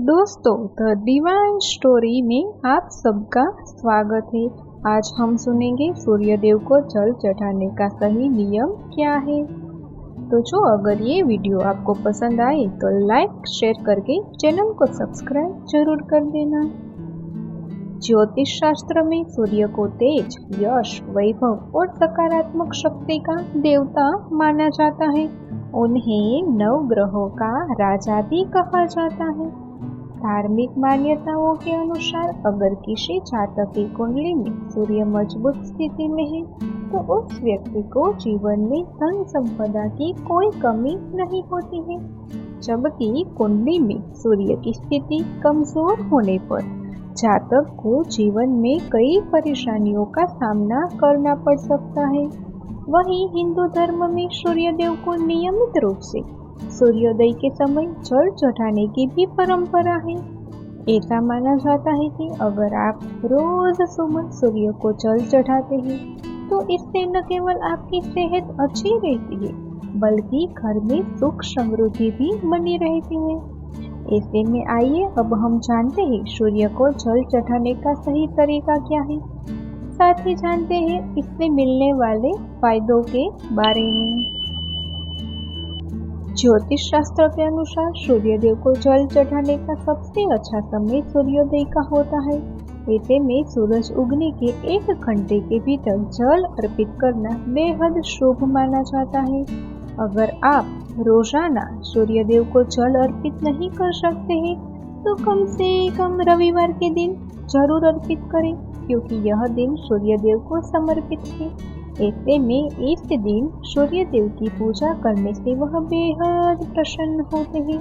दोस्तों, the divine story में आप सबका स्वागत है। आज हम सुनेंगे सूर्यदेव को जल चढ़ाने का सही नियम क्या है। तो अगर ये वीडियो आपको पसंद आए तो लाइक शेयर करके चैनल को सब्सक्राइब जरूर कर देना। ज्योतिष शास्त्र में सूर्य को तेज, यश, वैभव और सकारात्मक शक्ति का देवता माना जाता है। उन्हें नवग्रहों का राजा भी कहा जाता है। धार्मिक मान्यताओं के अनुसार अगर किसी जातक की कुंडली में सूर्य मजबूत स्थिति में है तो उस व्यक्ति को जीवन में धन संपदा की कोई कमी नहीं होती है, जबकि कुंडली में सूर्य की स्थिति कमजोर होने पर जातक को जीवन में कई परेशानियों का सामना करना पड़ सकता है। वहीं हिंदू धर्म में सूर्यदेव को नियमित रूप से सूर्योदय के समय जल चढ़ाने की भी परंपरा है। ऐसा माना जाता है कि अगर आप रोज सुबह सूर्य को जल चढ़ाते हैं तो इससे न केवल आपकी सेहत अच्छी रहती है बल्कि घर में सुख समृद्धि भी बनी रहती है। ऐसे में आइए अब हम जानते हैं सूर्य को जल चढ़ाने का सही तरीका क्या है, साथ ही जानते हैं इससे मिलने वाले फायदों के बारे में। ज्योतिष शास्त्र के अनुसार सूर्यदेव को जल चढ़ाने का सबसे अच्छा समय सूर्योदय का होता है। ऐसे में सूरज उगने के 1 घंटे के भीतर जल अर्पित करना बेहद शुभ माना जाता है। अगर आप रोजाना सूर्यदेव को जल अर्पित नहीं कर सकते हैं तो कम से कम रविवार के दिन जरूर अर्पित करें, क्योंकि यह दिन सूर्यदेव को समर्पित है। ऐसे में इस दिन सूर्यदेव की पूजा करने से वह बेहद प्रसन्न होते हैं।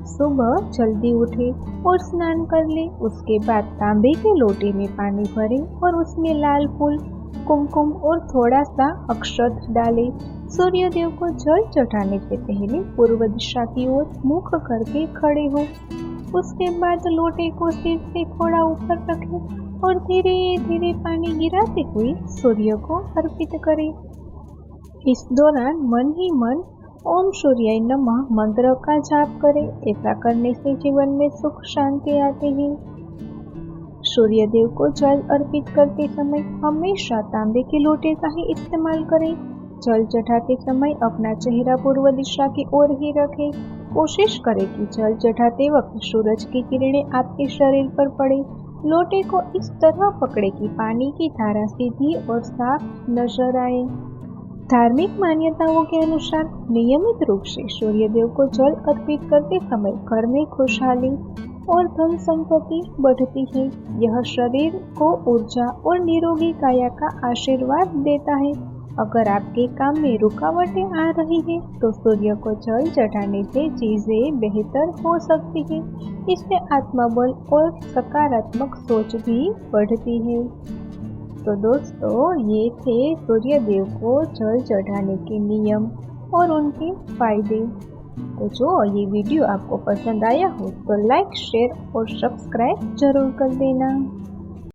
सुबह जल्दी उठे और स्नान कर ले। उसके बाद तांबे के लोटे में पानी भरें और उसमें लाल फूल, कुमकुम और थोड़ा सा अक्षत डालें। सूर्यदेव को जल चढ़ाने से पहले पूर्व दिशा की ओर मुख करके खड़े हो। उसके बाद लोटे को सिर से थोड़ा ऊपर रखें और धीरे धीरे पानी गिराते हुए सूर्य को अर्पित करें। इस दौरान मन ही मन ओम सूर्याय नमः मंत्र का जाप करें। ऐसा करने से जीवन में सुख शांति आते हैं। सूर्यदेव को जल अर्पित करते समय हमेशा तांबे के लोटे का ही इस्तेमाल करें। जल चढ़ाते समय अपना चेहरा पूर्व दिशा की ओर ही रखें। कोशिश करें कि जल चढ़ाते वक्त सूरज की किरणें आपके शरीर पर पड़े। लोटे को इस तरह पकड़े कि पानी की धारा सीधी और साफ नजर आए। धार्मिक मान्यताओं के अनुसार नियमित रूप से सूर्यदेव को जल अर्पित करते समय घर में खुशहाली और धन संपत्ति बढ़ती है। यह शरीर को ऊर्जा और निरोगी काया का आशीर्वाद देता है। अगर आपके काम में रुकावटें आ रही है तो सूर्य को जल चढ़ाने से चीजें बेहतर हो सकती है। इससे आत्मबल और सकारात्मक सोच भी बढ़ती है। तो दोस्तों, ये थे सूर्यदेव को जल चढ़ाने के नियम और उनके फायदे। तो जो ये वीडियो आपको पसंद आया हो तो लाइक, शेयर और सब्सक्राइब जरूर कर देना।